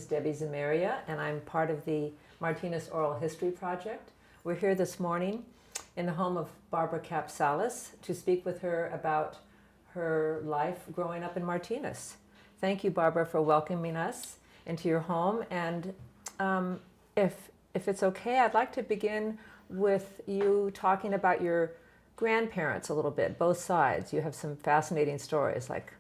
Debbie Zamaria, and I'm part of the Martinez Oral History Project. We're here this morning in the home of Barbara Kapsalis to speak with her about her life growing up in Martinez. Thank you, Barbara, for welcoming us into your home. And if it's okay, I'd like to begin with you talking about your grandparents a little bit, both sides. You have some fascinating stories, like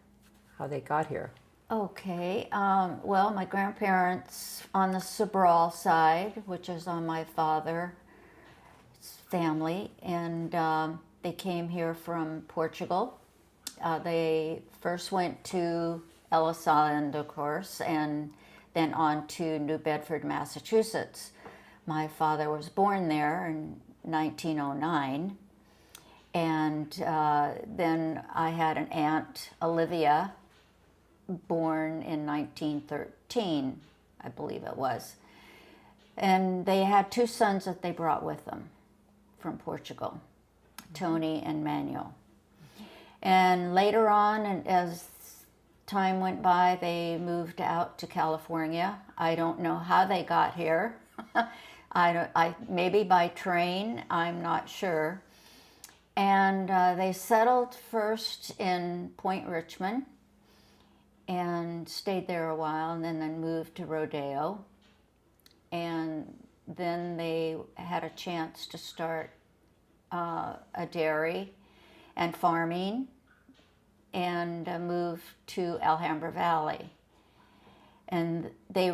how they got here. Okay, well, my grandparents on the Sabral side, which is on my father's family, and they came here from Portugal. They first went to Ellis Island, of course, and then on to New Bedford, Massachusetts. My father was born there in 1909, and then I had an aunt, Olivia, born in 1913, I believe it was. And they had two sons that they brought with them from Portugal, Tony and Manuel. And later on, and as time went by, they moved out to California. I don't know how they got here. Maybe by train, I'm not sure. And they settled first in Point Richmond and stayed there a while, and then moved to Rodeo. And then they had a chance to start a dairy and farming, and moved to Alhambra Valley. And they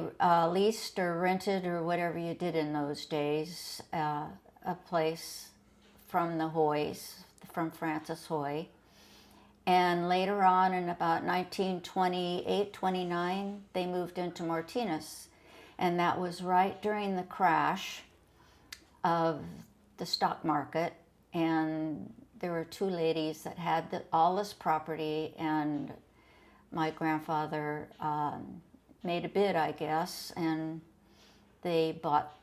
leased or rented, or whatever you did in those days, a place from the Hoys, from Francis Hoy. And later on, in about 1928-29, they moved into Martinez. And that was right during the crash of the stock market. And there were two ladies that had all this property, and my grandfather made a bid, I guess, and they bought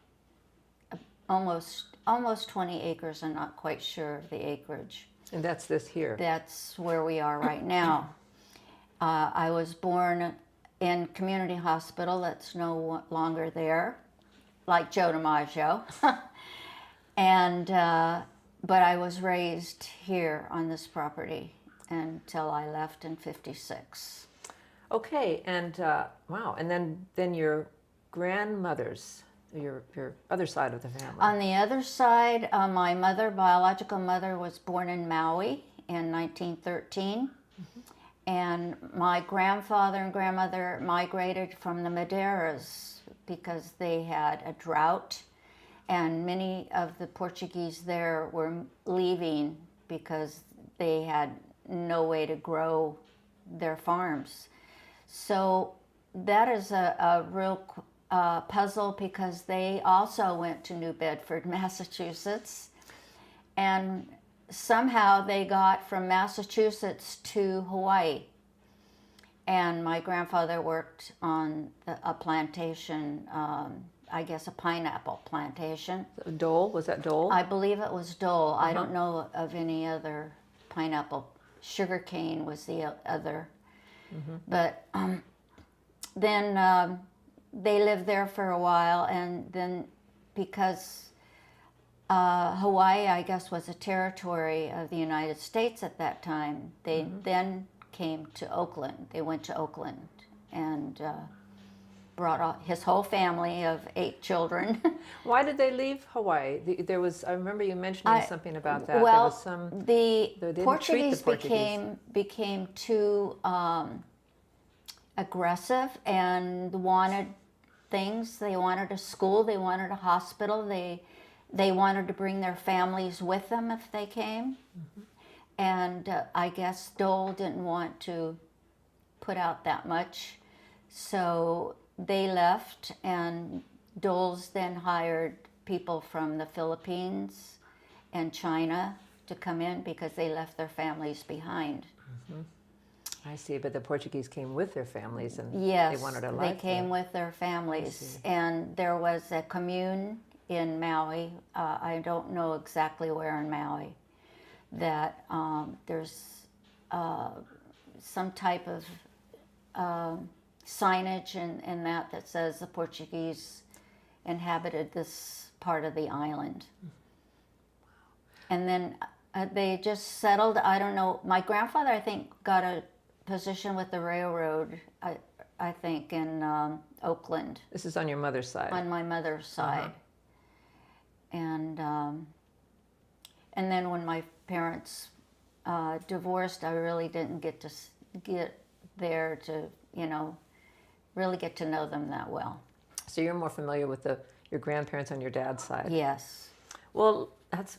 almost 20 acres. I'm not quite sure of the acreage. And that's this here. That's where we are right now. I was born in community hospital that's no longer there, like Joe DiMaggio. And but I was raised here on this property until I left in '56. Okay, and wow, and then your grandmothers, your other side of the family. On the other side, my biological mother, was born in Maui in 1913. And my grandfather and grandmother migrated from the Madeiras because they had a drought, and many of the Portuguese there were leaving because they had no way to grow their farms. So that is a real puzzle, because they also went to New Bedford, Massachusetts, and somehow they got from Massachusetts to Hawaii. And my grandfather worked on a plantation, I guess a pineapple plantation. Dole, was that Dole? I believe it was Dole. I don't know of any other pineapple. Sugarcane was the other. But then they lived there for a while, and then because Hawaii, I guess, was a territory of the United States at that time, they then came to Oakland. They went to Oakland and brought his whole family of 8 children. Why did they leave Hawaii? There was, I remember you mentioning something about that. Well, there was some, the Portuguese became too aggressive and wanted things. They wanted a school. They wanted a hospital. They wanted to bring their families with them if they came. And I guess Dole didn't want to put out that much. So they left, and Dole's then hired people from the Philippines and China to come in because they left their families behind. I see, but the Portuguese came with their families, and Yes, they wanted a life they came there. with their families. And there was a commune in Maui, I don't know exactly where in Maui, that there's some type of signage and that says the Portuguese inhabited this part of the island. And then they just settled. I don't know. My grandfather, I think, got a position with the railroad, I think, in Oakland. This is on your mother's side. On my mother's side. And then when my parents divorced, I really didn't get there to, really get to know them that well. So you're more familiar with your grandparents on your dad's side. Yes. Well, that's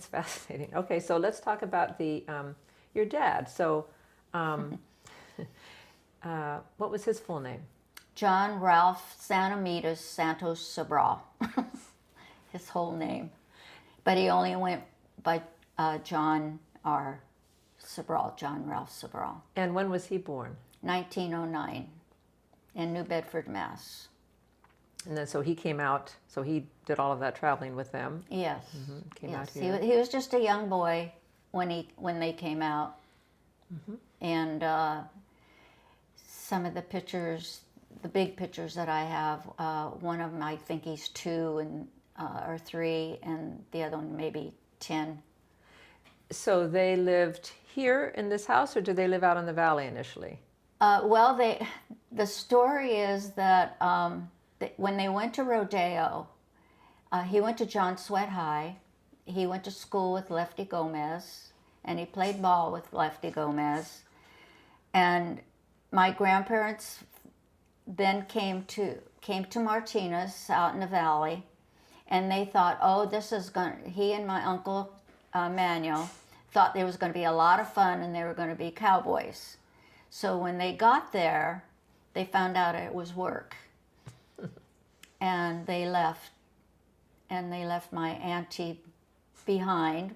fascinating. Okay, so let's talk about your dad. So, what was his full name? John Ralph Santomitas Santos Sabral. His whole name. But he only went by John R. Sabral, John Ralph Sabral. And when was he born? 1909 in New Bedford, Mass. And then so he came out, so he did all of that traveling with them. Yes. Came yes. out here. He was just a young boy when they came out. And some of the pictures, the big pictures that I have, one of them I think he's 2 or 3, and the other one maybe 10. So they lived here in this house, or did they live out in the valley initially? Well, the story is that when they went to Rodeo, he went to John Swett High. He went to school with Lefty Gomez, and he played ball with Lefty Gomez. And my grandparents then came to Martinez out in the valley, and they thought, he and my uncle Manuel thought there was going to be a lot of fun and they were going to be cowboys. So when they got there, they found out it was work. And they left. And they left my auntie behind.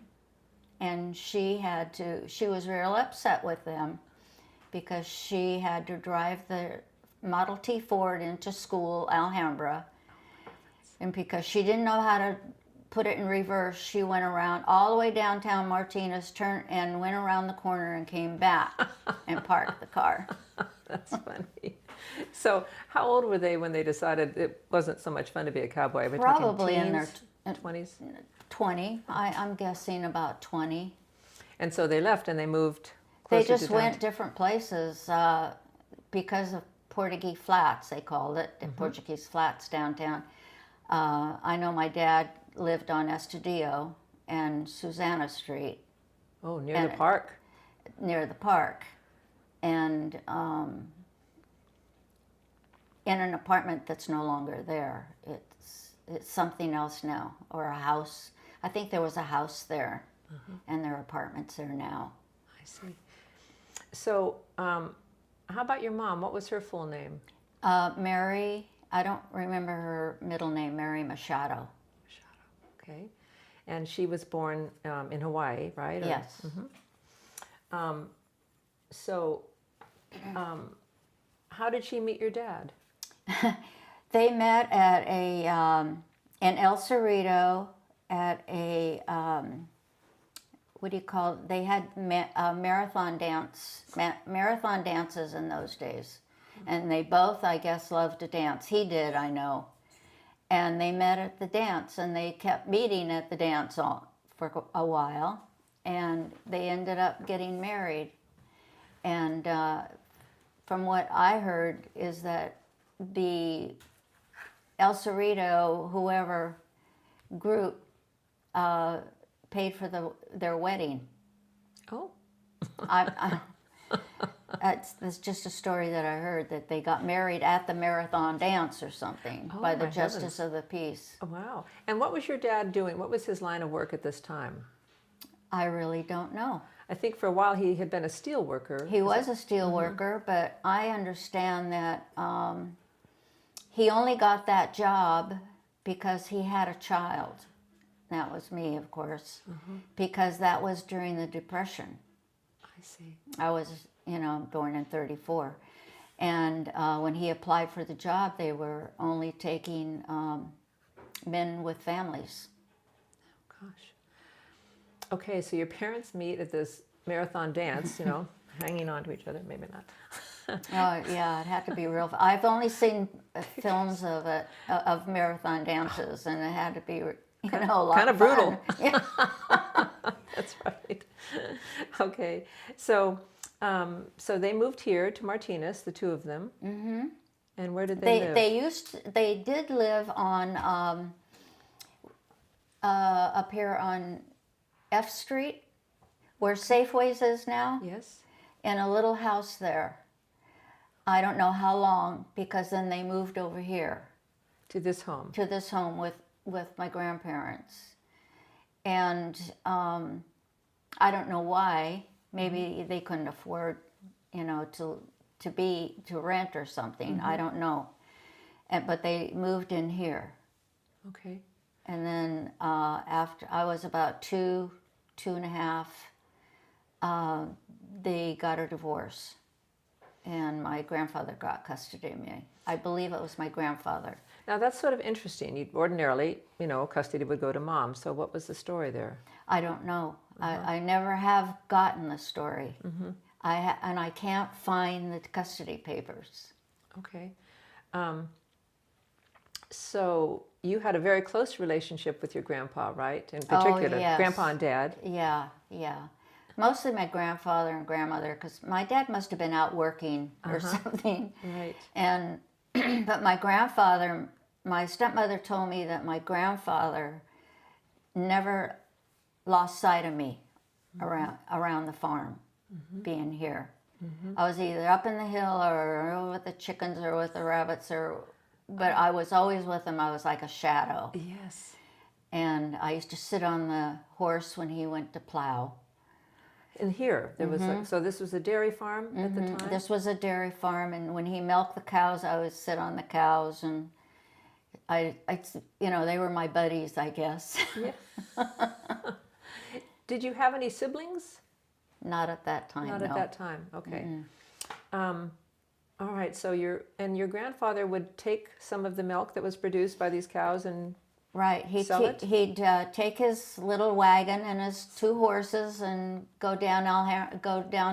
And she was real upset with them because she had to drive the Model T Ford into school, Alhambra. And because she didn't know how to put it in reverse, she went around all the way downtown Martinez, turned and went around the corner and came back and parked the car. That's funny. So how old were they when they decided it wasn't so much fun to be a cowboy? We're Probably in their 20s? 20. I'm guessing about 20. And so they left and they moved They closer just to went different places because of Portuguese Flats, they called it, the Portuguese Flats downtown. I know my dad lived on Estudillo and Susanna Street. Oh, near the park? Near the park. And in an apartment that's no longer there. It's something else now, or a house. I think there was a house there, and there are apartments there now. I see. So how about your mom? What was her full name? Mary, I don't remember her middle name, Mary Machado. Okay. And she was born in Hawaii, right? Yes. So how did she meet your dad? They met at in El Cerrito at a, what do you call it? They had marathon dances in those days. And they both, I guess, loved to dance. He did, I know. And they met at the dance, and they kept meeting at the dance for a while. And they ended up getting married. And from what I heard is that the El Cerrito, whoever group, paid for their wedding. Oh. That's just a story that I heard, that they got married at the marathon dance or something by the Justice of the Peace. Oh, wow. And what was your dad doing? What was his line of work at this time? I really don't know. I think for a while he had been a steel worker. He was a steel worker, but I understand that he only got that job because he had a child. That was me, of course, because that was during the Depression. I see. I was, born in 34. And when he applied for the job, they were only taking men with families. Oh, gosh. Okay, so your parents meet at this marathon dance, hanging on to each other, maybe not. Oh yeah, it had to be real. I've only seen films of it, of marathon dances, and it had to be, a lot Kind of of brutal. fun. Yeah. That's right. Okay. So, so they moved here to Martinez, the two of them. Mm-hmm. And where did they live? They did live on up here on F Street, where Safeways is now, Yes. in a little house there. I don't know how long, because then they moved over here To this home. to this home with my grandparents. And I don't know why. Maybe they couldn't afford, to rent or something. I don't know. But they moved in here. Okay. And then after I was about two and a half, they got a divorce. And my grandfather got custody of me. I believe it was my grandfather. Now that's sort of interesting. Ordinarily, custody would go to mom. So what was the story there? I don't know. I never have gotten the story. And I can't find the custody papers. Okay. So you had a very close relationship with your grandpa, right? In particular, yes. grandpa and dad. Yeah. Mostly my grandfather and grandmother, because my dad must have been out working or something. Right. And but my grandfather, my stepmother told me that my grandfather never lost sight of me around the farm, being here. I was either up in the hill or with the chickens or with the rabbits, but I was always with him. I was like a shadow. Yes. And I used to sit on the horse when he went to plow. And here, there was so this was a dairy farm at the time? This was a dairy farm, and when he milked the cows, I would sit on the cows, and I they were my buddies, I guess. Yeah. Did you have any siblings? Not at that time. Not no. at that time. Okay. All right. So your grandfather would take some of the milk that was produced by these cows and Right. He'd take his little wagon and his two horses and go down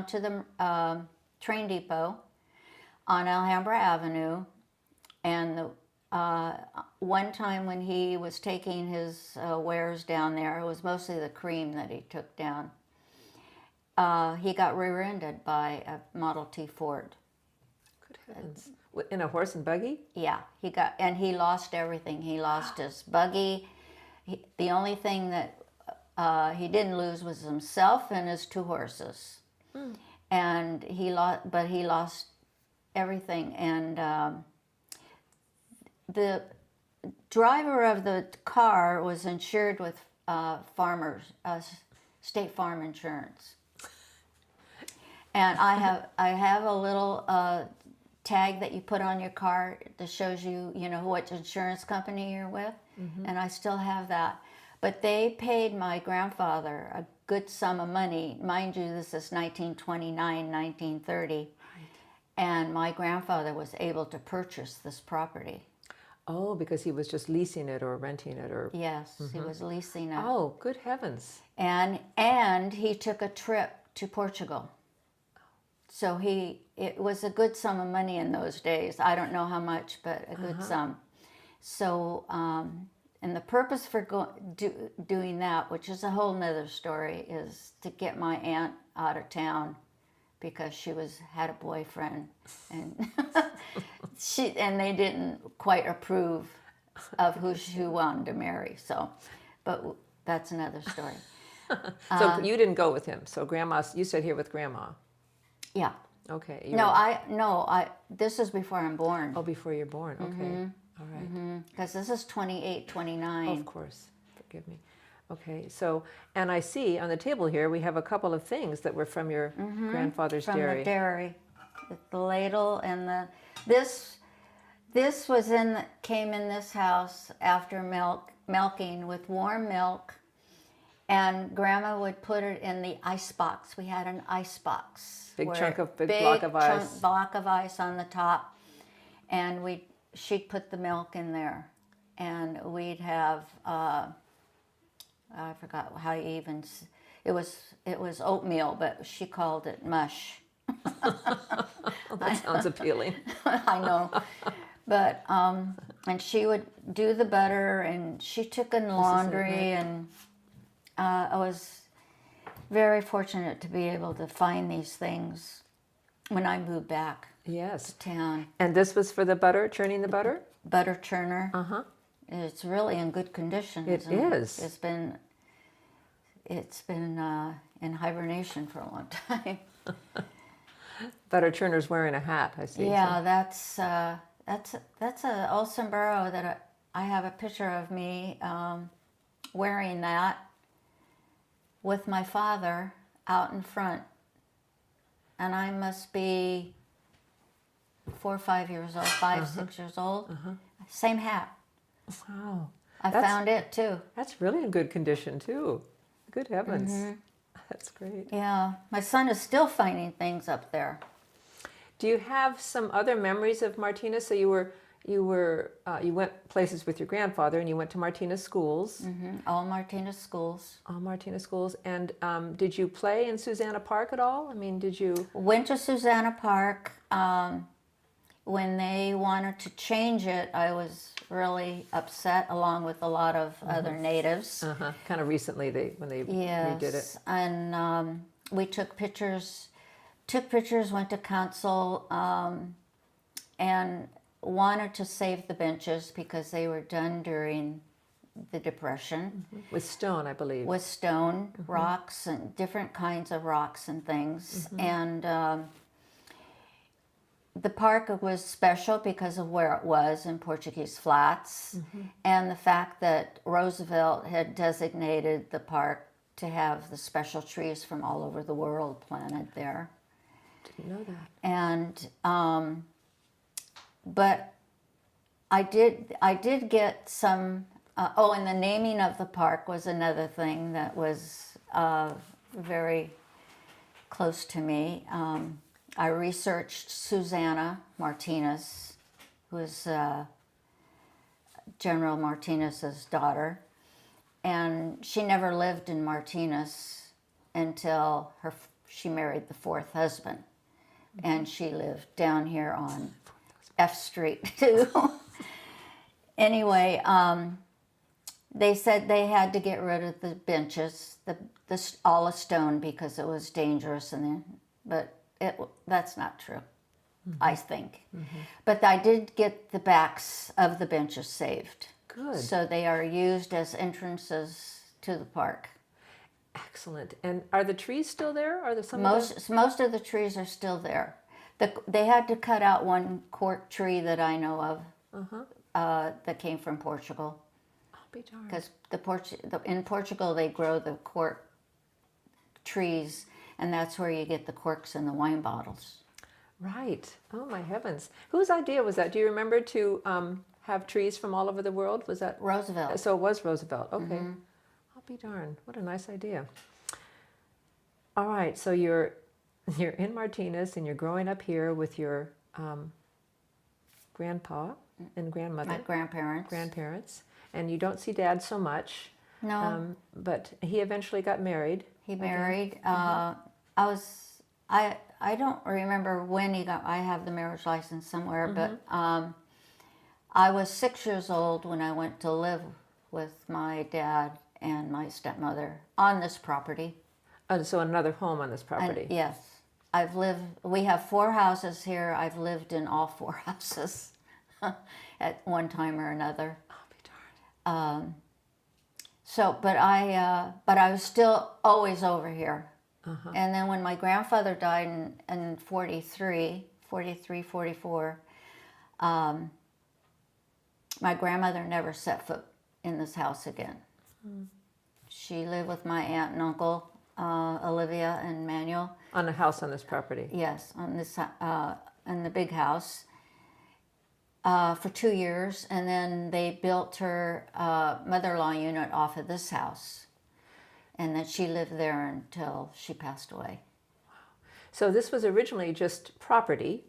to the train depot on Alhambra Avenue. And one time when he was taking his wares down there, it was mostly the cream that he took down. He got rear-ended by a Model T Ford. Good heavens. In a horse and buggy? Yeah, he lost everything. He lost his buggy. The only thing that he didn't lose was himself and his two horses. And he lost everything. And the driver of the car was insured with State Farm insurance. And I have a little tag that you put on your car that shows you, what insurance company you're with, and I still have that. But they paid my grandfather a good sum of money. Mind you, this is 1929, 1930, right. And my grandfather was able to purchase this property. Oh, because he was just leasing it or renting it, or yes, he was leasing it. Oh, good heavens! And he took a trip to Portugal. So it was a good sum of money in those days. I don't know how much, but a good sum. So, and the purpose for doing that, which is a whole nother story, is to get my aunt out of town because she had a boyfriend, and they didn't quite approve of who she wanted to marry. So, but that's another story. So you didn't go with him. So you said here with grandma. Yeah. Okay. This is before I'm born. Oh, before you're born. Okay. All right. Because this is 28, 29. Oh, of course. Forgive me. Okay. So, and I see on the table here we have a couple of things that were from your grandfather's from dairy. The dairy, the ladle and this came in this house after milking with warm milk. And Grandma would put it in the ice box. We had an ice box. Big block of ice. Block of ice on the top. And she'd put the milk in there. And we'd have, I forgot how it was oatmeal, but she called it mush. Oh, that sounds appealing. I know. But, and she would do the butter, and she took in laundry, and I was very fortunate to be able to find these things when I moved back Yes. to town. And this was for the butter, churning the butter? Butter churner. Uh-huh. It's really in good condition. It is. It's been in hibernation for a long time. Butter churner's wearing a hat, I see. Yeah, that's a old sombrero that I have a picture of me wearing that with my father out in front, and I must be 4 or 5 years old, 5, 6 years old. Same hat. Wow. I found it too. That's really in good condition, too. Good heavens. That's great. Yeah, my son is still finding things up there. Do you have some other memories of Martinez? So you went places with your grandfather, and you went to Martinez schools. All Martinez schools. All Martinez schools. And did you play in Susanna Park at all? I mean, did you? Went to Susanna Park. When they wanted to change it, I was really upset, along with a lot of other natives. Kind of recently, when they redid it. Yes, and we took pictures, went to council, and wanted to save the benches because they were done during the Depression. With stone, I believe. With stone, rocks, and different kinds of rocks and things. And the park was special because of where it was in Portuguese Flats, and the fact that Roosevelt had designated the park to have the special trees from all over the world planted there. Didn't know that. And but I did get some. And the naming of the park was another thing that was very close to me. I researched Susanna Martinez, who is General Martinez's daughter, and she never lived in Martinez until she married the 4th husband, and she lived down here on F Street too. Anyway, they said they had to get rid of the benches, all the stone, because it was dangerous, but that's not true, I think. But I did get the backs of the benches saved. Good. So they are used as entrances to the park. Excellent. And are the trees still there? Are there some? Most of the trees are still there. They had to cut out one cork tree that I know of that came from Portugal. I'll be darned. Because in Portugal they grow the cork trees, and that's where you get the corks in the wine bottles. Right. Oh my heavens. Whose idea was that? Do you remember to have trees from all over the world? Was that Roosevelt? So it was Roosevelt. Okay. I'll be darned. What a nice idea. All right. So you're in Martinez, and you're growing up here with your grandpa and grandmother. My grandparents. Grandparents. And you don't see Dad so much. No. But he eventually got married. He married. I don't remember when he got. I have the marriage license somewhere, but I was 6 years old when I went to live with my dad and my stepmother on this property. So another home on this property. Yes, we have 4 houses here. I've lived in all 4 houses at one time or another. I'll be darned. But I was still always over here. And then when my grandfather died in 44, my grandmother never set foot in this house again. She lived with my aunt and uncle, Olivia and Manuel. On a house on this property. Yes, on this in the big house for 2 years, and then they built her mother-in-law unit off of this house. And then she lived there until she passed away. So this was originally just property,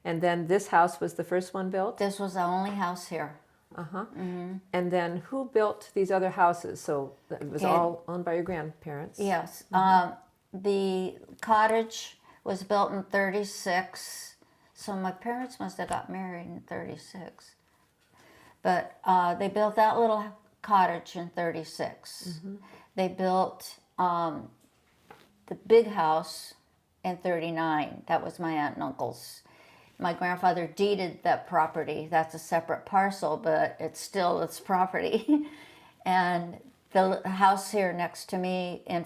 and then this house was the first one built? This was the only house here. And then who built these other houses? So it was all owned by your grandparents? Yes. The cottage was built in 36. So my parents must have got married in 36. But they built that little cottage in 36. They built the big house in 39. That was my aunt and uncle's. My grandfather deeded that property. That's a separate parcel, but it's still its property. And the house here next to me in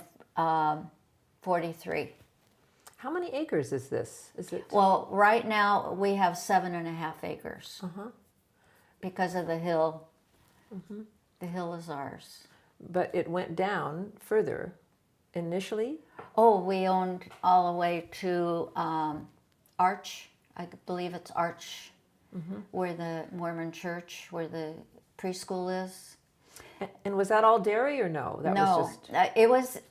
43. How many acres is this? Is it? Well, right now we have 7.5 acres because of the hill. The hill is ours. But it went down further initially? Oh, we owned all the way to Arch. I believe it's Arch, where the Mormon church, where the preschool is. And was that all dairy or no? That No, was just...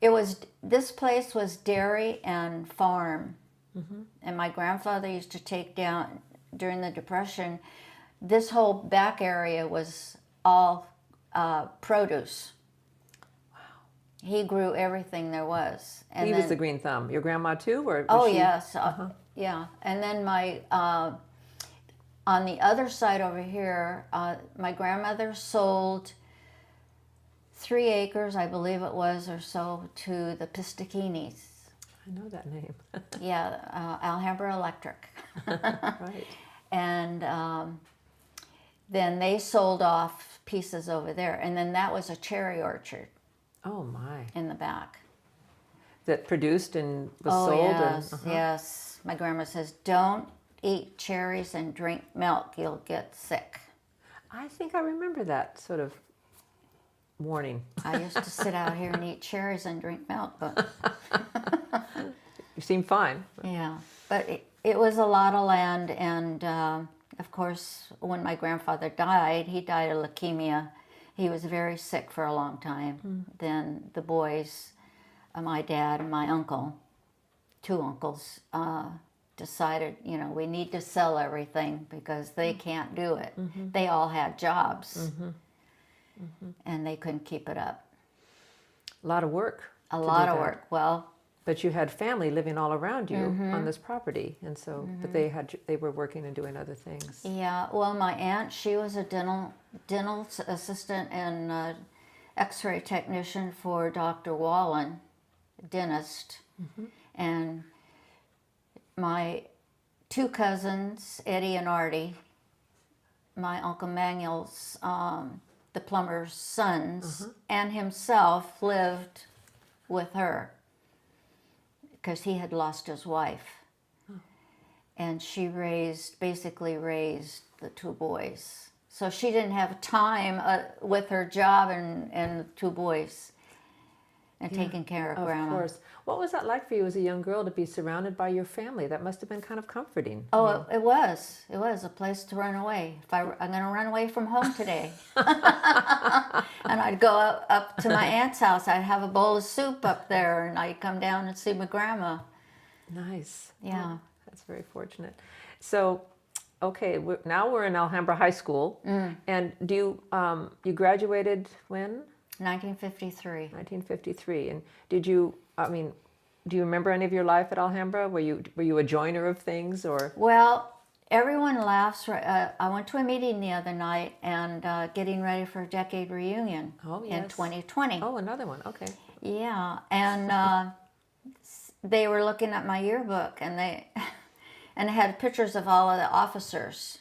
it was. This place was dairy and farm, and my grandfather used to take down during the Depression. This whole back area was all produce. Wow. He grew everything there was. And he then, was the green thumb. Your grandma too, or was oh she... yes, yeah. And then my on the other side over here, my grandmother sold 3 acres, I believe it was, or so, to the Pistachinis. I know that name. Yeah, Alhambra Electric. Right. And then they sold off pieces over there. And then that was a cherry orchard Oh my. in the back. That produced and was Oh, sold? yes, And, yes. My grandma says, don't eat cherries and drink milk. You'll get sick. I think I remember that sort of warning. I used to sit out here and eat cherries and drink milk, but You seem fine. yeah. But it was a lot of land, and of course, when my grandfather died, he died of leukemia. He was very sick for a long time. Then the boys, my dad and my uncle, 2 uncles, decided, we need to sell everything because they can't do it. They all had jobs, and they couldn't keep it up. A lot of work. A to do lot of that. work. Well, But you had family living all around you on this property, and so but they were working and doing other things. yeah. Well, my aunt, she was a dental assistant and X-ray technician for Dr. Wallen, dentist, and my 2 cousins, Eddie and Artie, my Uncle Manuel's, the plumber's sons, and himself lived with her because he had lost his wife. And she basically raised the 2 boys. So she didn't have time with her job and the 2 boys and taking care of Grandma. Of course. What was that like for you as a young girl to be surrounded by your family? That must have been kind of comforting. Oh, it was. It was a place to run away. I'm going to run away from home today. And I'd go up to my aunt's house. I'd have a bowl of soup up there, and I'd come down and see my grandma. Nice. Yeah. Oh, that's very fortunate. So, okay, now we're in Alhambra High School. And do you graduated when? 1953. 1953. And do you remember any of your life at Alhambra? Were you a joiner of things, or? Well, everyone laughs. I went to a meeting the other night and getting ready for a decade reunion in 2020. Oh, another one. Okay. Yeah, and they were looking at my yearbook, and they had pictures of all of the officers,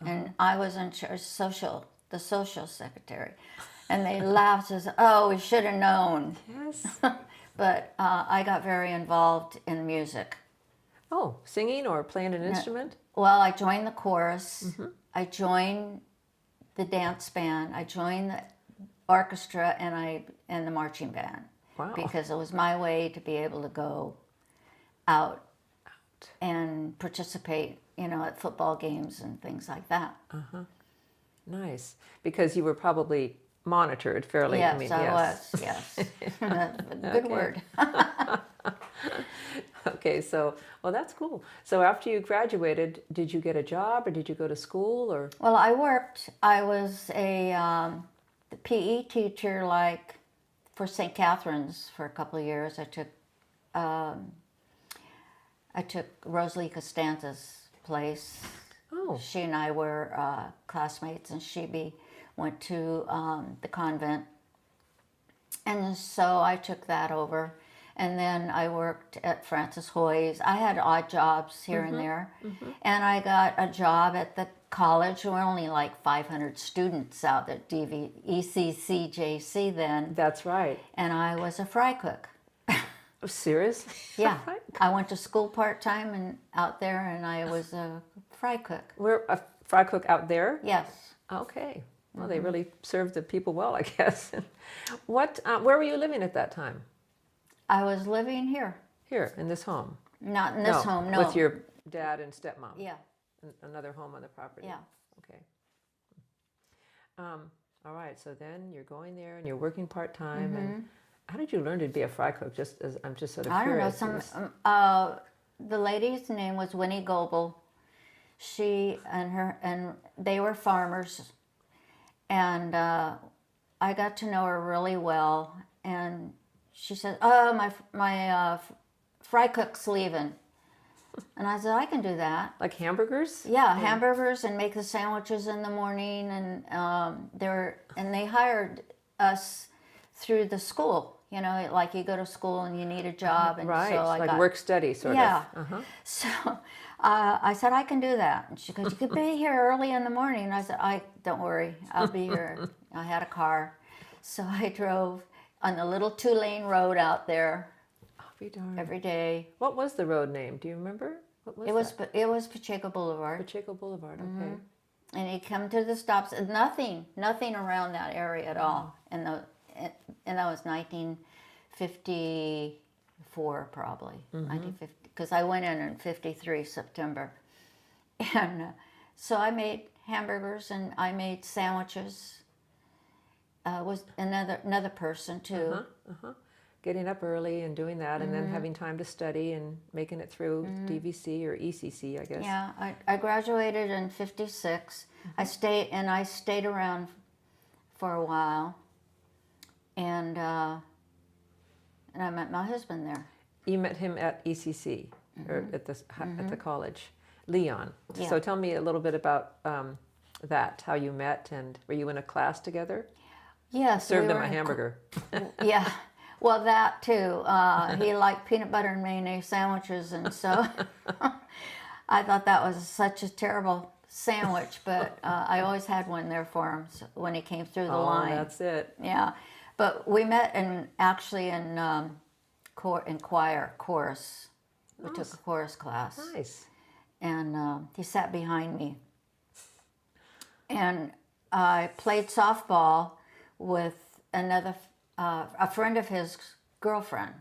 and I was in charge, the social secretary, and they laughed as, "Oh, we should have known." Yes. But I got very involved in music. Oh, singing or playing an instrument? Well, I joined the chorus. I joined the dance band. I joined the orchestra, and the marching band. Wow. Because it was my way to be able to go out and participate, at football games and things like that. Nice. Because you were probably monitored fairly. Yes, I was. Yes. Good word. Okay, well, that's cool. So after you graduated, did you get a job or did you go to school or? Well, I worked. I was a PE teacher, for St. Catherine's for a couple of years. I took I took Rosalie Costanza's place. Oh, She and I were classmates, and went to the convent. And so I took that over. And then I worked at Francis Hoy's. I had odd jobs here and there. And I got a job at the college. There were only like 500 students out at ECCJC then. that's right. And I was a fry cook. Oh, serious? Yeah. I went to school part-time and out there, and I was a fry cook. We're a fry cook out there? Yes. Okay. Well, they really served the people well, I guess. Where were you living at that time? I was living here. Here, in this home? Not in this home, no. With your dad and stepmom? Yeah. Another home on the property? Yeah. Okay. All right, so then you're going there and you're working part-time. And how did you learn to be a fry cook? I'm just sort of I don't know. curious. The lady's name was Winnie Goebel. She and they were farmers, and I got to know her really well. And she said, "Oh, my fry cook's leaving," and I said, "I can do that." Like hamburgers? Yeah, hamburgers, and make the sandwiches in the morning, and they hired us through the school. You know, like you go to school and you need a job, and Right, so I like got, work study sort yeah. of. Uh-huh. So I said, I can do that. And she goes, you could be here early in the morning. And I said, don't worry, I'll be here. I had a car. So I drove on the little 2-lane road out there I'll be darned. every day. What was the road name? Do you remember? What was that? It was Pacheco Boulevard. Pacheco Boulevard, okay. And you come to the stops, and nothing around that area at all. And that was 1954 probably, 1950, because I went in 53 September. And so I made hamburgers and I made sandwiches. Was another person too. Getting up early and doing that, and then having time to study and making it through DVC or ECC, I guess. Yeah, I graduated in 56. I stayed around for a while, and I met my husband there. You met him at ECC or at the college, Leon. Yeah. So tell me a little bit about that, how you met, and were you in a class together? Yes, Served we him were a in hamburger. Yeah, well, that too. He liked peanut butter and mayonnaise sandwiches, and so I thought that was such a terrible sandwich, but I always had one there for him when he came through the line. That's it. Yeah, but we met in chorus. We took a chorus class. Nice. And he sat behind me. And I played softball with a friend of his girlfriend.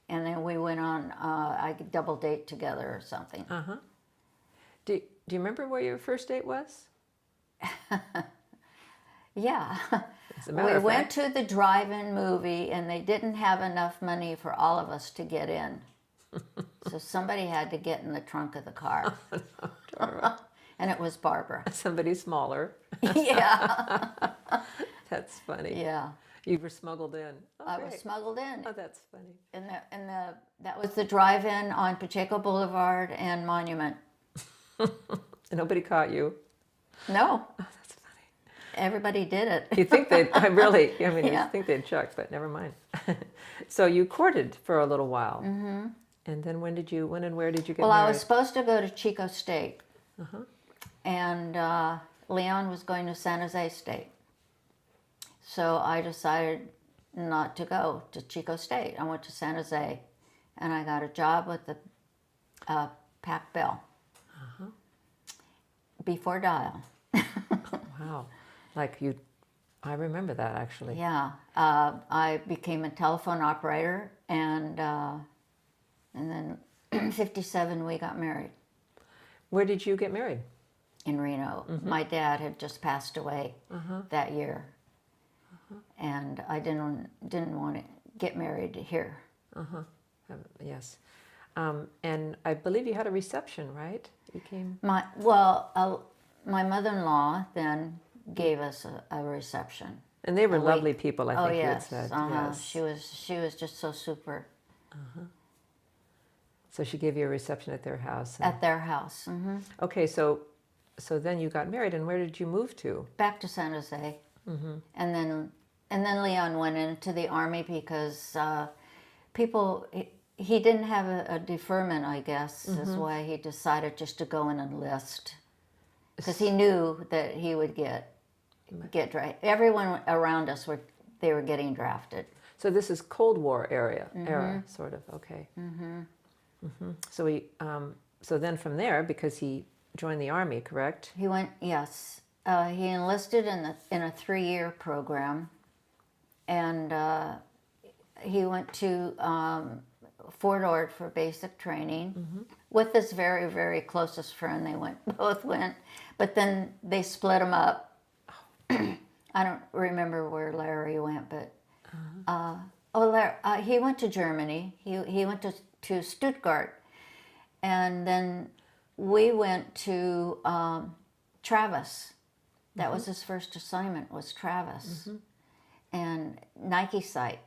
And then we went on a double date together or something. Do you remember where your first date was? Yeah. As a matter We of went fact. to the drive-in movie, and they didn't have enough money for all of us to get in. So somebody had to get in the trunk of the car. And it was Barbara. Somebody smaller. Yeah. That's funny. Yeah. You were smuggled in. Oh, I was great. smuggled in. Oh, that's funny. And that was the drive-in on Pacheco Boulevard and Monument. And nobody caught you. No. Oh, that's funny. Everybody did it. You think they'd, Yeah. you think they'd chuck, but never mind. So you courted for a little while. Mm-hmm. And then when and where did you get Well, married? I was supposed to go to Chico State. And Leon was going to San Jose State. So I decided not to go to Chico State. I went to San Jose, and I got a job with the Pac Bell. Before Dial. Wow. I remember that actually. Yeah, I became a telephone operator, and then in '57 we got married Where did you get married? in Reno. My dad had just passed away that year, and I didn't want to get married here. Yes. And I believe you had a reception, right? You came. My mother-in-law then gave us a reception. And they were lovely people, I think Oh you had yes, said. uh-huh. Yes. She was just so super. So she gave you a reception at their house. at their house. Okay, so then you got married, and where did you move to? Back to San Jose. And then Leon went into the Army because he didn't have a deferment, I guess, is why he decided just to go and enlist. Because he knew that he would get drafted. Everyone around us they were getting drafted. So this is Cold War era, sort of. Okay. So then from there, because he joined the Army, correct? He went, yes. He enlisted in a 3-year program, and he went to Fort Ord for basic training with his very, very closest friend. They both went, but then they split him up. I don't remember where Larry went, but he went to Germany. He went to Stuttgart, and then we went to Travis. That was his first assignment, was Travis. And Nike site.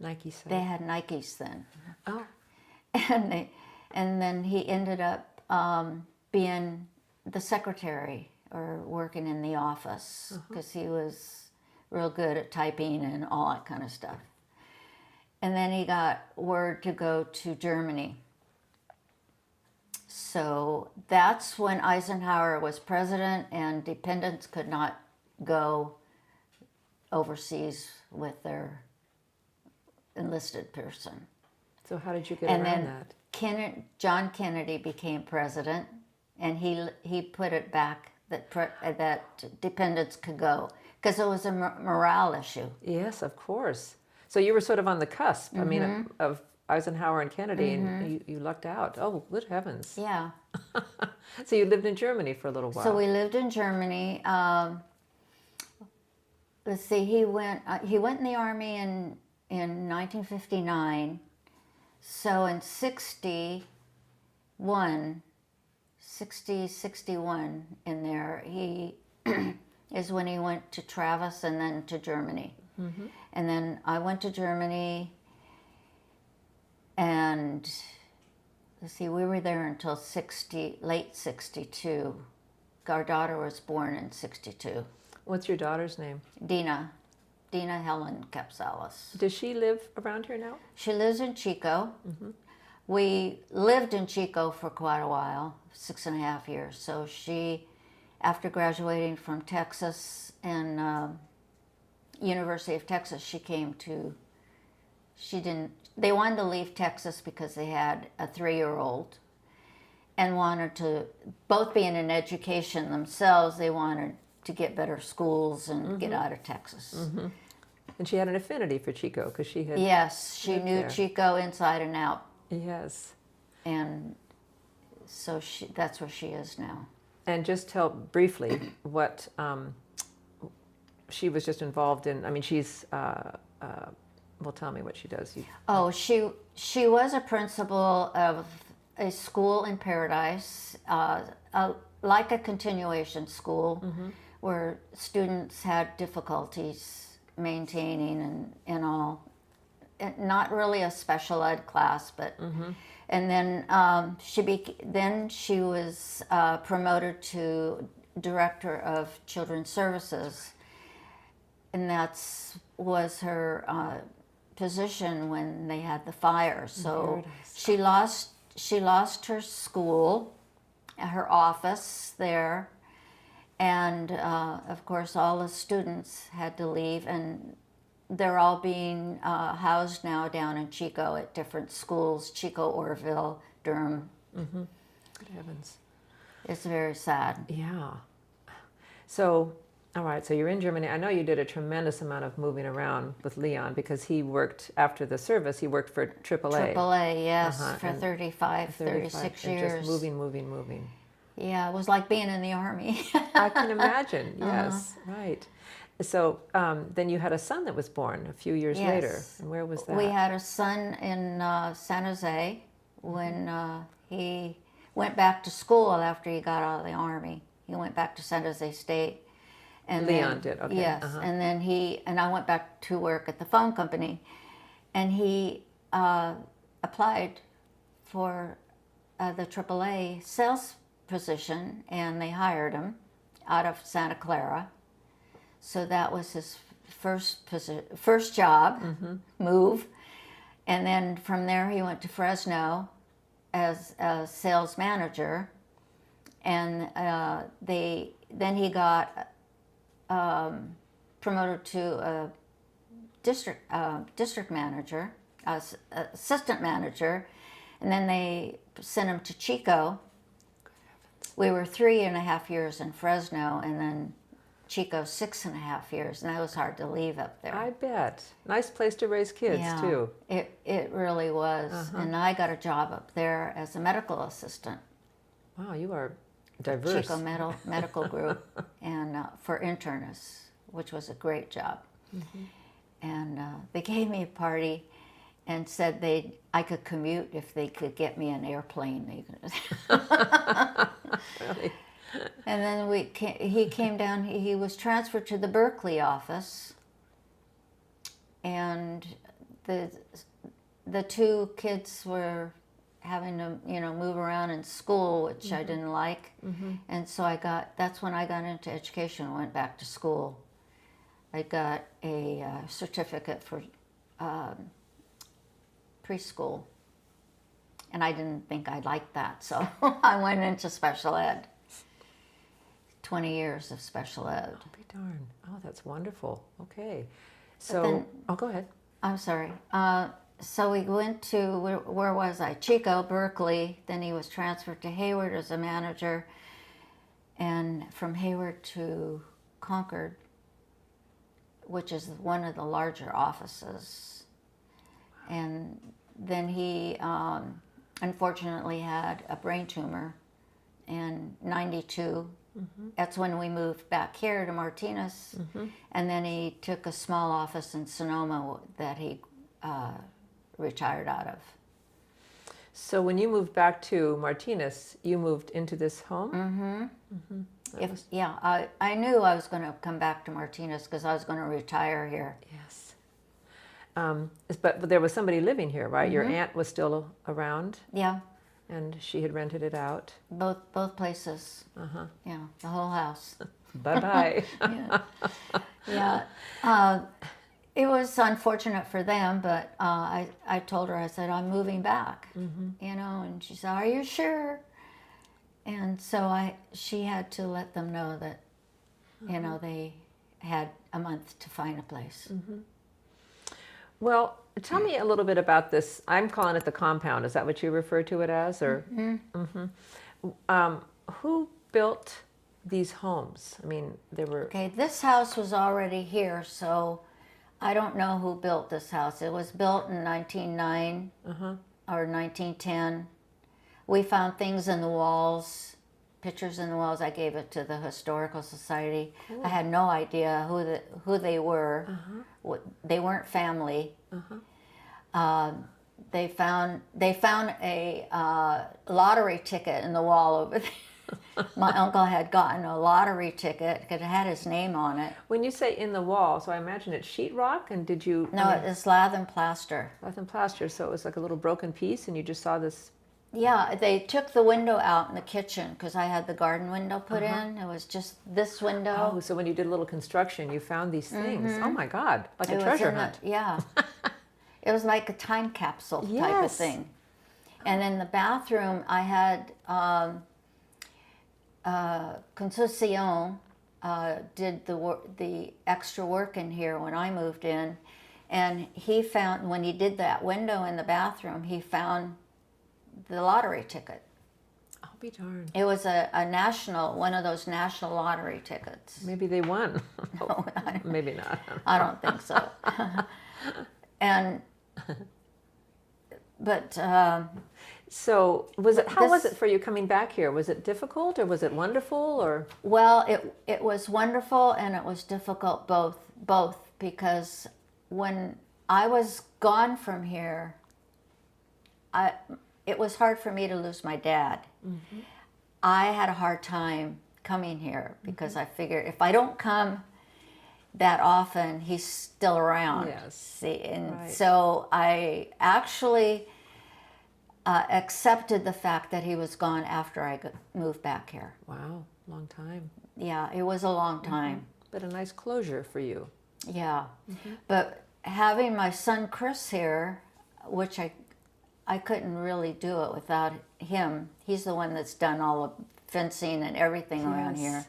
Nike site. They had Nikes then. Oh. And then he ended up being the secretary or working in the office because he was real good at typing and all that kind of stuff. And then he got word to go to Germany. So that's when Eisenhower was president, and dependents could not go overseas with their enlisted person. So how did you get And around then that? John Kennedy became president, and he put it back that dependents could go because it was a morale issue. Yes, of course. So you were sort of on the cusp. I mean, of Eisenhower and Kennedy, and you lucked out. Oh, good heavens! Yeah. So you lived in Germany for a little while. So we lived in Germany. Let's see. He went in the Army in 1959. So in 61 in there, he is when he went to Travis and then to Germany. And then I went to Germany, and let's see, we were there until late 62. Our daughter was born in 62. What's your daughter's name? Dina Helen Kapsalis. Does she live around here now? She lives in Chico. We lived in Chico for quite a while, 6.5 years. So she, after graduating from Texas and University of Texas, they wanted to leave Texas because they had a 3-year-old and wanted to both be in an education themselves. They wanted to get better schools and get out of Texas. And she had an affinity for Chico because she had. Yes, she knew there. Chico inside and out. Yes. And so that's where she is now. And just tell briefly what she was just involved in. I mean, she's. Well, tell me what she does. She was a principal of a school in Paradise, like a continuation school, where students had difficulties maintaining and all. Not really a special ed class, but and then she was promoted to director of children's services, and was her position when they had the fire. So she lost her school, her office there, and of course all the students had to leave, and they're all being housed now down in Chico at different schools, Chico, Orville, Durham. Good heavens. It's very sad. Yeah. So, all right, so you're in Germany. I know you did a tremendous amount of moving around with Leon because he worked, after the service, he worked for AAA. AAA, yes, for 36 and years. Just moving. Yeah, it was like being in the Army. I can imagine, yes, right. So then you had a son that was born a few years later. And where was that? We had a son in San Jose when he went back to school after he got out of the Army. He went back to San Jose State. And Leon did, okay. Yes, and then I went back to work at the phone company, and he applied for the AAA sales position, and they hired him out of Santa Clara. So that was his first job, move. And then from there he went to Fresno as a sales manager. And then he got promoted to a district manager, assistant manager, and then they sent him to Chico. We were 3.5 years in Fresno, and then Chico 6.5 years, and that was hard to leave up there. I bet. Nice place to raise kids, too. It really was. And I got a job up there as a medical assistant. Wow, you are diverse. Chico Medical Group, and for internists, which was a great job. And they gave me a party and said I could commute if they could get me an airplane. Really? And then he came down. He was transferred to the Berkeley office, and the two kids were having to move around in school, which I didn't like. And so that's when I got into education. Went back to school. I got a certificate for preschool, and I didn't think I'd like that, so I went into special ed. 20 years of special ed. I'll be darned. Oh, that's wonderful. Okay. So, go ahead. I'm sorry. So we went to, where was I? Chico, Berkeley. Then he was transferred to Hayward as a manager, and from Hayward to Concord, which is one of the larger offices. And then he unfortunately had a brain tumor in 92. That's when we moved back here to Martinez. And then he took a small office in Sonoma that he retired out of. So when you moved back to Martinez, you moved into this home? I knew I was going to come back to Martinez because I was going to retire here. Yes. But there was somebody living here, right? Your aunt was still around? Yeah. And she had rented it out? Both places. Yeah, the whole house. Bye-bye. Yeah. It was unfortunate for them, but I told her, I said, I'm moving back, and she said, are you sure? And so she had to let them know that, they had a month to find a place. Well, tell me a little bit about this. I'm calling it the compound. Is that what you refer to it as? Or who built these homes? I mean, they were... Okay, this house was already here, so I don't know who built this house. It was built in 1909 or 1910. We found things in the walls, pictures in the walls. I gave it to the Historical Society. Cool. I had no idea who they were. They weren't family. They found a lottery ticket in the wall over there. My uncle had gotten a lottery ticket. It had his name on it. When you say in the wall, so I imagine it's sheetrock, and did you... No, it's lath and plaster. Lath and plaster, so it was like a little broken piece, and you just saw this... Yeah, they took the window out in the kitchen because I had the garden window put in. It was just this window. Oh, so when you did a little construction, you found these things. Oh my God, like a treasure hunt. Yeah. It was like a time capsule type of thing. And in the bathroom, I had Concepcion did the extra work in here when I moved in. And he found, when he did that window in the bathroom, he found the lottery ticket. I'll be darned. It was one of those national lottery tickets. Maybe they won. No, maybe not. I don't think so. So how was it for you coming back here? Was it difficult or was it wonderful or? Well, it was wonderful and it was difficult both because when I was gone from here, it was hard for me to lose my dad. I had a hard time coming here because I figured if I don't come that often, he's still around. Yes. See, and so I actually accepted the fact that he was gone after I moved back here. Wow, long time. Yeah, it was a long time. But a nice closure for you. Yeah, but having my son Chris here, which I couldn't really do it without him. He's the one that's done all the fencing and everything around here.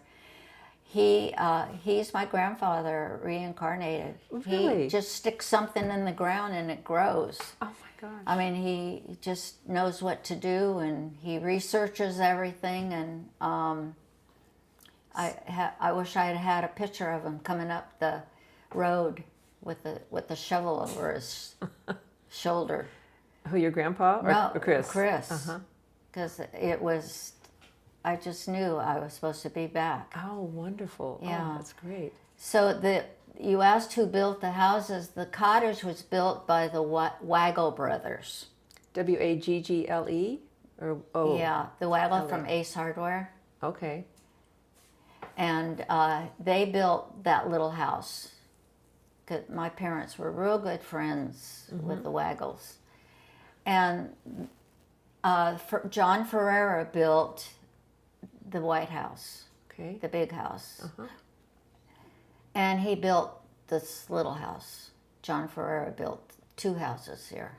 He's my grandfather reincarnated. Really? He just sticks something in the ground and it grows. Oh my gosh. I mean, he just knows what to do, and he researches everything. And I wish I had had a picture of him coming up the road with the shovel over his shoulder. Who, your grandpa or Chris? Chris. Because it was, I just knew I was supposed to be back. Oh, wonderful. Yeah. Oh, that's great. So you asked who built the houses. The cottage was built by the Waggle brothers. Waggle? Or oh. Yeah, the Waggle from Ace Hardware. Okay. And they built that little house. 'Cause my parents were real good friends with the Waggles. And John Ferreira built the White House, Okay. the big house. And he built this little house. John Ferreira built 2 houses here.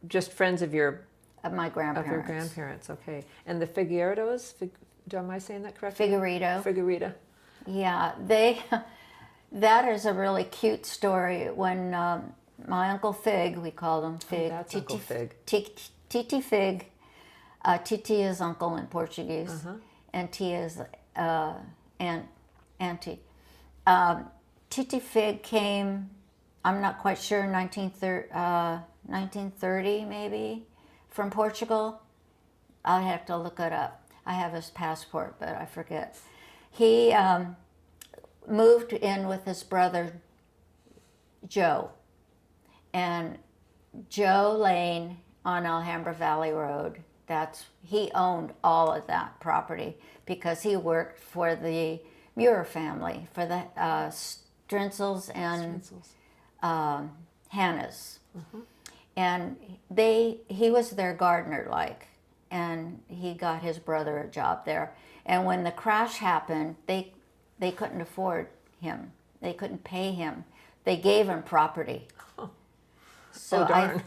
Just friends of your My grandparents. Of your grandparents, okay. And the Figueredos, am I saying that correctly? Figueredo. Yeah, that is a really cute story. When my Uncle Fig, we called him Fig. That's Uncle Fig. Titi Fig. Titi is uncle in Portuguese, and T is auntie. Titi Fig came, I'm not quite sure, 1930 maybe, from Portugal. I'll have to look it up. I have his passport, but I forget. He moved in with his brother Joe, and Joe Lane on Alhambra Valley Road. He owned all of that property because he worked for the Muir family, for the Strenzels and Hannas. And he was their gardener, and he got his brother a job there. And when the crash happened, they couldn't afford him. They couldn't pay him. They gave him property. So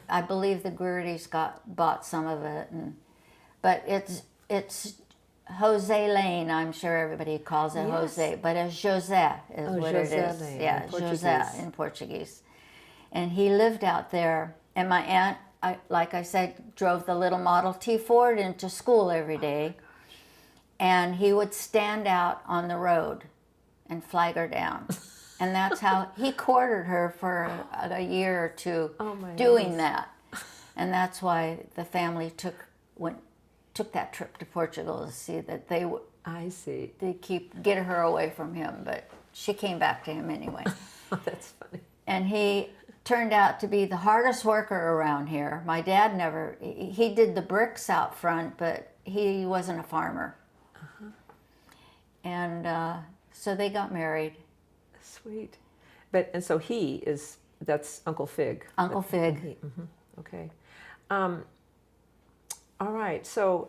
I believe the Guerdys bought some of it, but it's Jose Lane. I'm sure everybody calls it Jose, but it's José is what it is. Lane, yeah, José in Portuguese. And he lived out there. And my aunt, like I said, drove the little Model T Ford into school every day. And he would stand out on the road and flag her down. And that's how he courted her for a year or two doing that. And that's why the family took that trip to Portugal to see that they would. I see. They get her away from him, but she came back to him anyway. That's funny. And he turned out to be the hardest worker around here. My dad he did the bricks out front, but he wasn't a farmer. And so they got married. Sweet. And so that's Uncle Fig. Uncle Fig. Okay. All right. So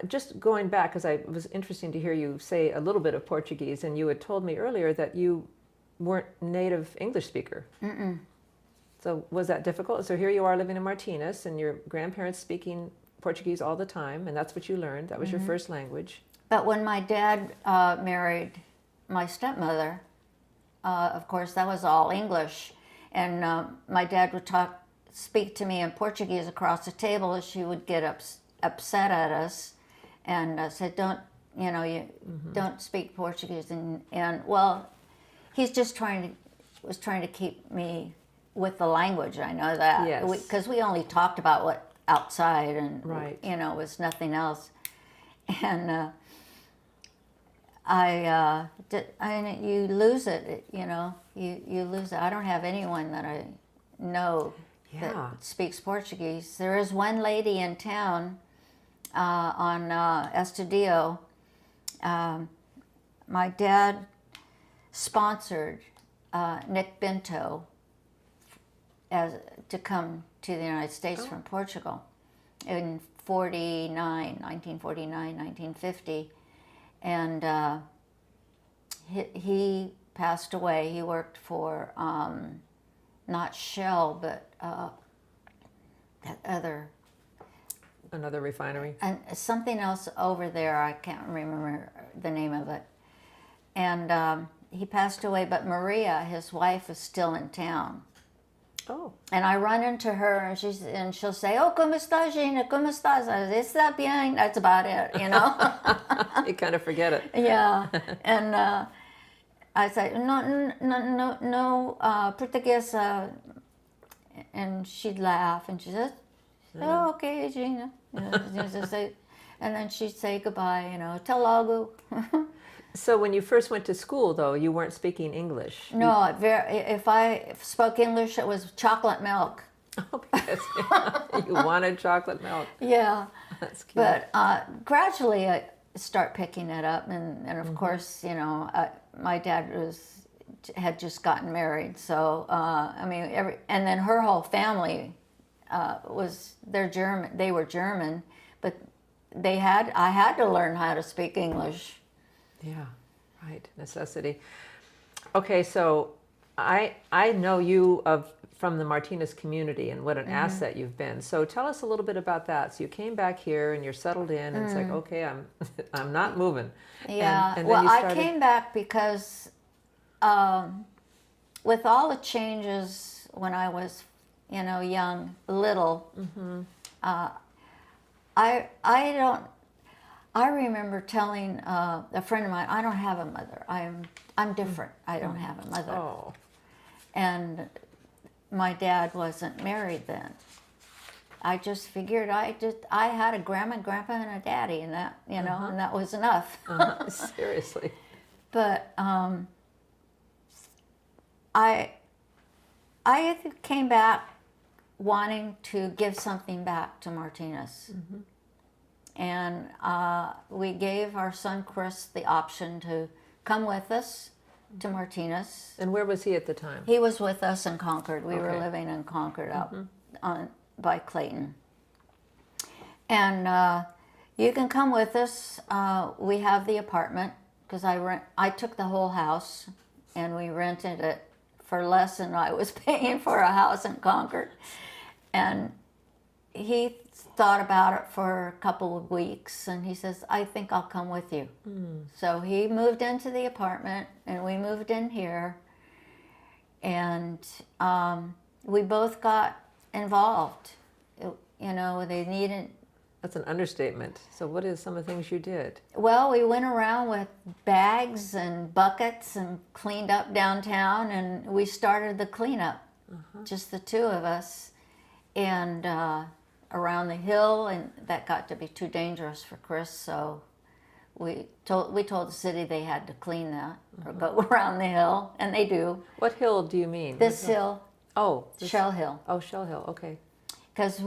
just going back, because it was interesting to hear you say a little bit of Portuguese, and you had told me earlier that you weren't native English speaker. So was that difficult? So here you are living in Martinez, and your grandparents speaking Portuguese all the time, and that's what you learned. That was your first language. But when my dad married my stepmother, of course, that was all English. And my dad would speak to me in Portuguese across the table, and she would get upset at us and said, don't speak Portuguese. And well, he's just was trying to keep me with the language. I know that. Yes. Because we only talked about what outside and, Right. Was nothing else. And you lose it, you lose it. I don't have anyone that I know that speaks Portuguese. There is one lady in town on Estadio. My dad sponsored Nick Bento as to come to the United States from Portugal in 1950. And he passed away. He worked for not Shell, but that other, Another refinery. and something else over there. I can't remember the name of it. And he passed away, but Maria, his wife, is still in town. Oh. And I run into her, and she'll say, "Oh, ¿cómo estás, Gina? ¿Cómo estás?" I say, "Está bien." That's about it, you know. You kind of forget it. Yeah, and I say, "No, Portuguese," and she'd laugh, and she says, "Oh, okay, Gina." And then she'd say goodbye, "Até logo." So when you first went to school, though, you weren't speaking English. No, if I spoke English, it was chocolate milk. Oh, because you wanted chocolate milk. Yeah. That's cute. But gradually I start picking it up, and of course, my dad had just gotten married, so I mean, and then her whole family they're German. They were German, but I had to learn how to speak English. Yeah, right. Necessity. Okay, so I know you from the Martinez community and what an asset you've been. So tell us a little bit about that. So you came back here and you're settled in, and it's like, okay, I'm not moving. Yeah. And then well, you started... I came back because with all the changes when I was, young, little, I remember telling a friend of mine, I don't have a mother. I'm different. I don't have a mother. Oh. And my dad wasn't married then. I just figured I had a grandma, grandpa, and a daddy, and that and that was enough. Seriously. But I came back wanting to give something back to Martinez. And we gave our son Chris the option to come with us to Martinez. And where was he at the time? He was with us in Concord. We were Okay. living in Concord out by Clayton. And you can come with us. We have the apartment because I took the whole house and we rented it for less than I was paying for a house in Concord. And he thought about it for a couple of weeks, and he says, "I think I'll come with you." So he moved into the apartment, and we moved in here, and we both got involved. They needed... That's an understatement. So what is some of the things you did? Well, we went around with bags and buckets and cleaned up downtown, and we started the cleanup, just the two of us, and around the hill, and that got to be too dangerous for Chris, so we told the city they had to clean that or go around the hill, and they do. What hill do you mean? This hill, Shell Hill, Oh, Shell Hill. Okay. because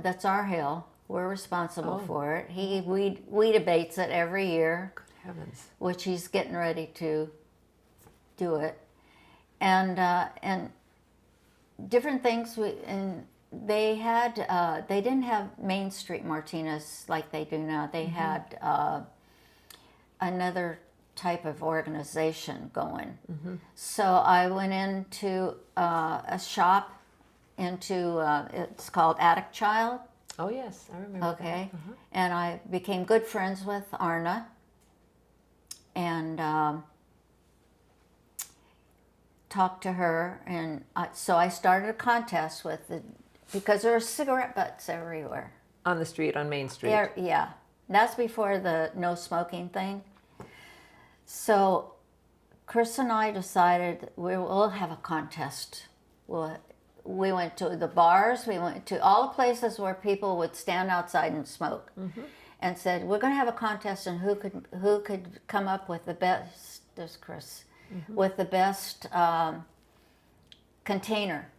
that's our hill. We're responsible for it. He weed abates it every year, Good heavens. which he's getting ready to do it, and different things. They didn't have Main Street Martinez like they do now. They had another type of organization going. So I went into a shop it's called Attic Child. Oh, yes. I remember Okay. that. And I became good friends with Arna. And talked to her. And so I started a contest because there were cigarette butts everywhere. On the street, on Main Street. Yeah. That's before the no smoking thing. So Chris and I decided we'll have a contest. We went to the bars, we went to all the places where people would stand outside and smoke, and said, we're going to have a contest, and who could come up with the best, there's Chris, with the best container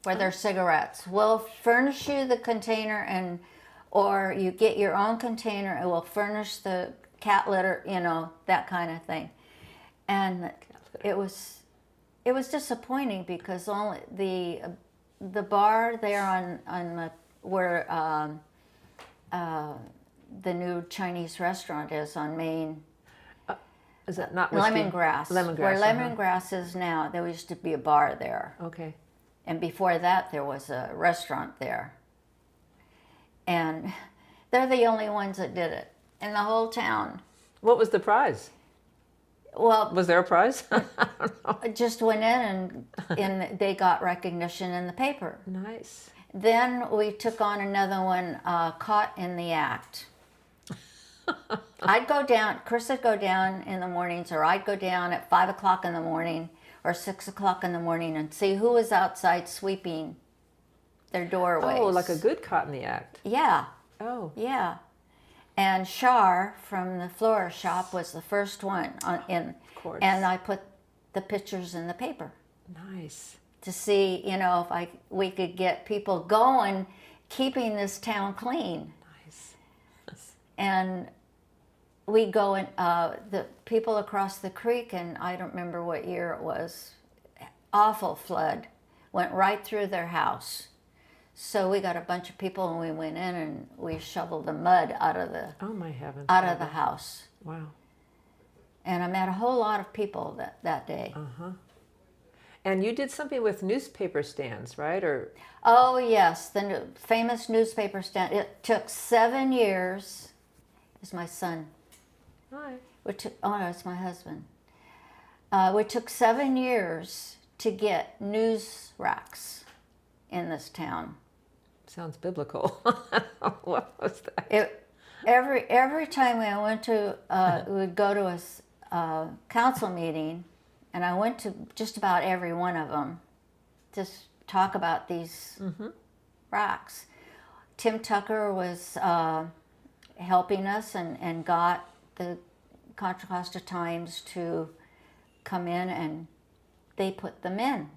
for their cigarettes. We'll furnish you the container, or you get your own container, and we'll furnish the cat litter, that kind of thing. And it was disappointing because only the bar there on the, where the new Chinese restaurant is on Main. Is that not whiskey? Lemongrass. Lemongrass. Where Lemongrass is now, there used to be a bar there. Okay. And before that, there was a restaurant there. And they're the only ones that did it in the whole town. What was the prize? Well, Was there a prize? I just went in and they got recognition in the paper. Nice. Then we took on another one, Caught in the Act. I'd go down, Chris would go down in the mornings, or I'd go down at 5 o'clock in the morning or 6 o'clock in the morning and see who was outside sweeping their doorways. Oh, like a good caught in the act. Yeah, Oh, yeah. And Shar from the florist shop was the first one in. of course. And I put the pictures in the paper Nice. to see, if we could get people going, keeping this town clean. Nice. And we go and the people across the creek, and I don't remember what year it was, awful flood, went right through their house. So we got a bunch of people and we went in and we shoveled the mud out of the Oh my heavens. house. Wow. And I met a whole lot of people that day. And you did something with newspaper stands, right? Or Oh yes, the famous newspaper stand. It took 7 years. It's my son. hi. Oh no, it's my husband. It took 7 years to get news racks in this town. Sounds biblical. What was that? Every time I went to, we would go to a council meeting, and I went to just about every one of them, just talk about these racks. Tim Tucker was helping us and got the Contra Costa Times to come in, and they put them in.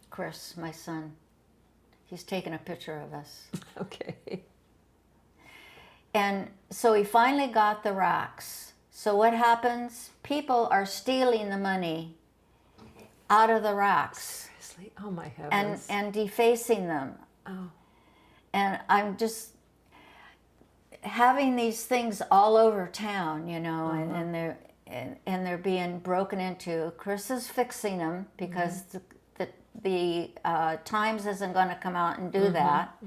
Chris, my son, he's taking a picture of us. Okay. And so he finally got the racks. So what happens? People are stealing the money out of the racks Seriously? Oh my heavens. and defacing them. Oh. And I'm just having these things all over town, and they're being broken into. Chris is fixing them because the Times isn't going to come out and do that.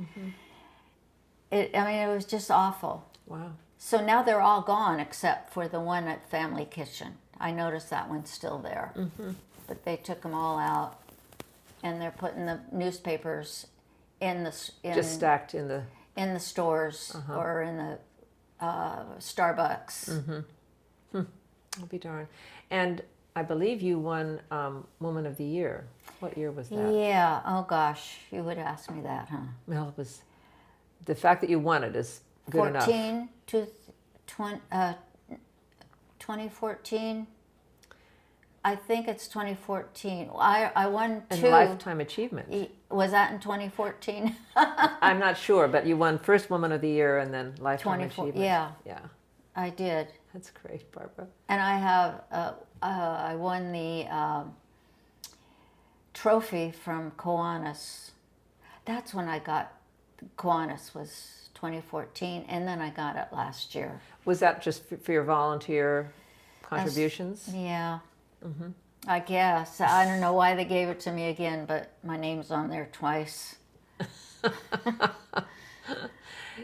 It was just awful. Wow. So now they're all gone except for the one at Family Kitchen. I noticed that one's still there. But they took them all out, and they're putting the newspapers Just stacked in the stores or in the Starbucks. I'll be darned. And I believe you won Woman of the Year. What year was that? Yeah. Oh gosh, you would ask me that, huh? Well, it was the fact that you won it is good enough. 2014. I think it's 2014. I won And two. Lifetime Achievement. Was that in 2014? I'm not sure, but you won first Woman of the Year and then Lifetime 24 Achievement. yeah. Yeah. I did. That's great, Barbara. And I have, I won the trophy from Kiwanis. That's when I got, Kiwanis was 2014, and then I got it last year. Was that just for your volunteer contributions? Yeah. I guess. I don't know why they gave it to me again, but my name's on there twice.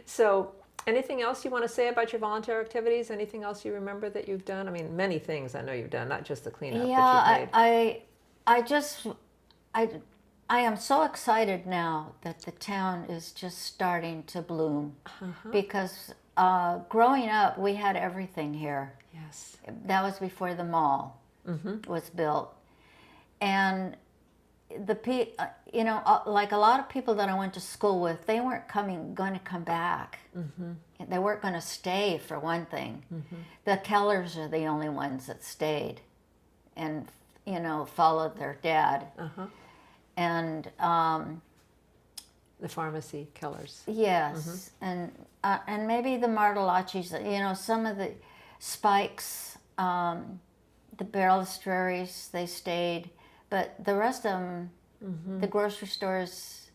So, anything else you want to say about your volunteer activities? Anything else you remember that you've done? I mean, many things I know you've done, not just the cleanup that you've made. I am so excited now that the town is just starting to bloom. Because growing up, we had everything here. Yes. That was before the mall was built. And like a lot of people that I went to school with, they weren't going to come back. They weren't going to stay, for one thing. The Kellers are the only ones that stayed and, followed their dad. And the pharmacy Kellers. yes, and maybe the Martellacci's, some of the Spikes, the Balistraries, they stayed. But the rest of them, The grocery stores,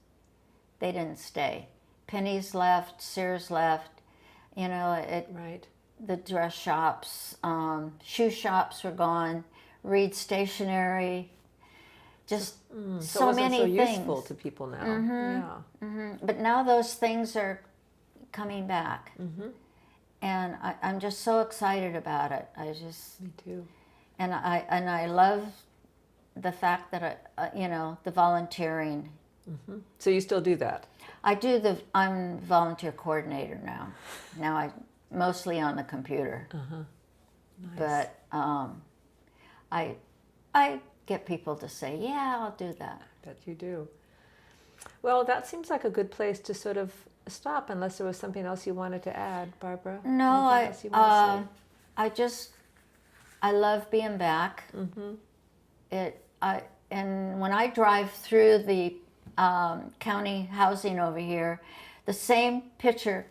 they didn't stay. Penny's left, Sears left, you know, Right. the dress shops, shoe shops were gone, Reed Stationery, just So it so wasn't many so things. useful to people now. Yeah. But now those things are coming back. And I'm just so excited about it. Me too. And I love the fact that you know, the volunteering. So you still do that? I'm volunteer coordinator now. Now I mostly on the computer. Nice. But I get people to say, yeah, I'll do that. Bet you do. Well, that seems like a good place to sort of stop, unless there was something else you wanted to add, Barbara. No, Anything else you want to say? I love being back. And when I drive through the county housing over here, the same picture,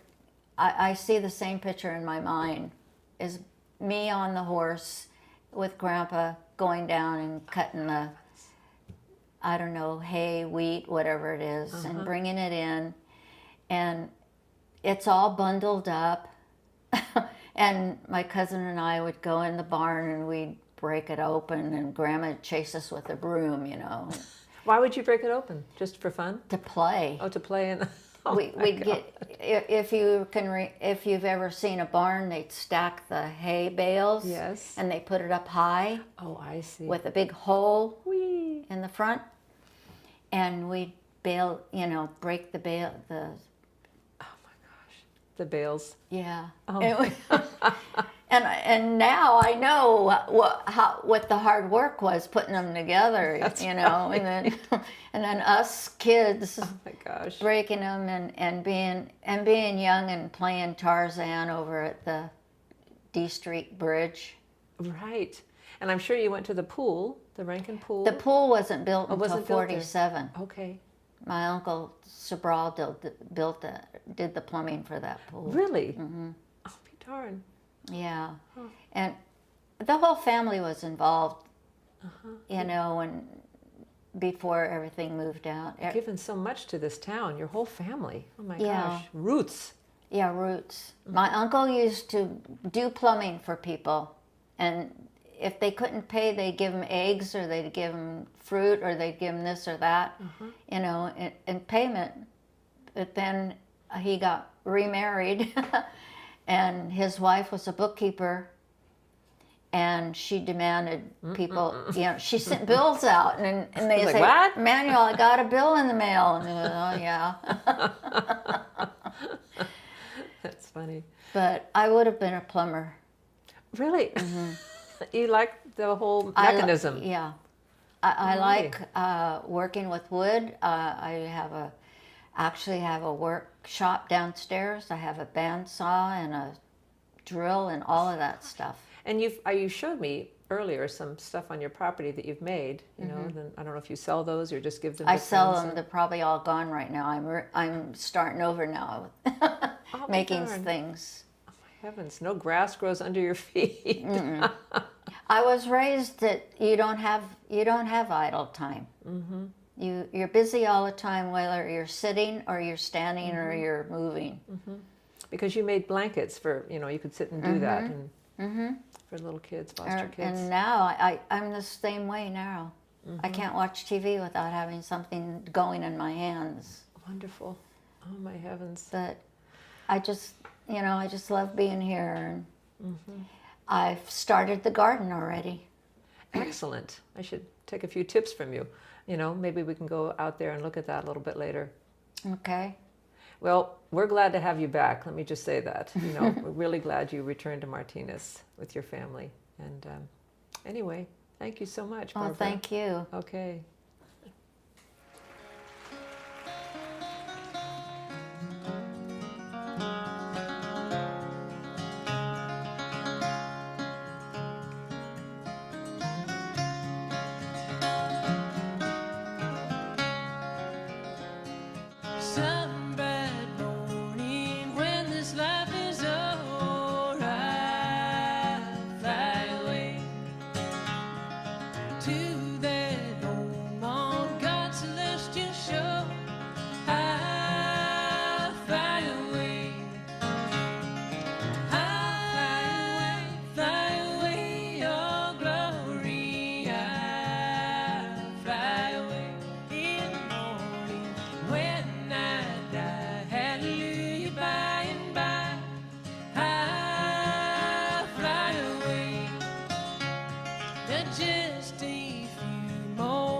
I see the same picture in my mind, is me on the horse with Grandpa going down and cutting the, I don't know, hay, wheat, whatever it is, and bringing it in. And it's all bundled up. And my cousin and I would go in the barn and we'd break it open, and Grandma would chase us with a broom, you know. Why would you break it open? Just for fun? To play. Oh, to play in. We'd get, if you've ever seen a barn, they'd stack the hay bales. Yes. And they put it up high. Oh, I see. With a big hole Whee! in the front. And we'd bale, you know, break the bale, The bales. yeah. Oh. And now I know what the hard work was putting them together, That's you know, right. and then us kids Oh my gosh. breaking them and being young and playing Tarzan over at the D Street Bridge. Right. And I'm sure you went to the pool, the Rankin pool. The pool wasn't built until wasn't built there. 47. Okay. My uncle Sabral did the plumbing for that pool. Really? Oh, be darn. Yeah. Huh. And the whole family was involved, you know, and before everything moved out. Given so much to this town, your whole family. Oh my Yeah. gosh. Roots. Yeah, roots. My uncle used to do plumbing for people, and if they couldn't pay, they'd give them eggs, or they'd give them fruit, or they'd give them this or that, you know, in payment. But then he got remarried, and his wife was a bookkeeper, and she demanded people, you know, she sent bills out, and they Like, say, "What? Manuel, I got a bill in the mail. And they go, oh, yeah. That's funny. But I would have been a plumber. Really? You like the whole mechanism? Yeah. I Alrighty. like working with wood. I actually have a workshop downstairs. I have a bandsaw and a drill and all of that stuff. And you showed me earlier some stuff on your property that you've made. You know, then I don't know if you sell those or just give them. I to sell friends them. or- They're probably all gone right now. I'm starting over now with Oh, making darn. things. Oh my heavens! No grass grows under your feet. I was raised that you don't have idle time. You're busy all the time, whether you're sitting or you're standing or you're moving. Because you made blankets for, you know, you could sit and do that, and for little kids, foster kids. And now I'm the same way now. I can't watch TV without having something going in my hands. Wonderful. Oh my heavens. But I just love being here. And I've started the garden already. Excellent. I should take a few tips from you. You know, maybe we can go out there and look at that a little bit later. Okay. Well, we're glad to have you back. Let me just say that. You know, we're really glad you returned to Martinez with your family. And anyway, thank you so much, Barbara. Oh, thank you. Okay. Some bad morning when this life is over, I fly away to that home on God's just a few more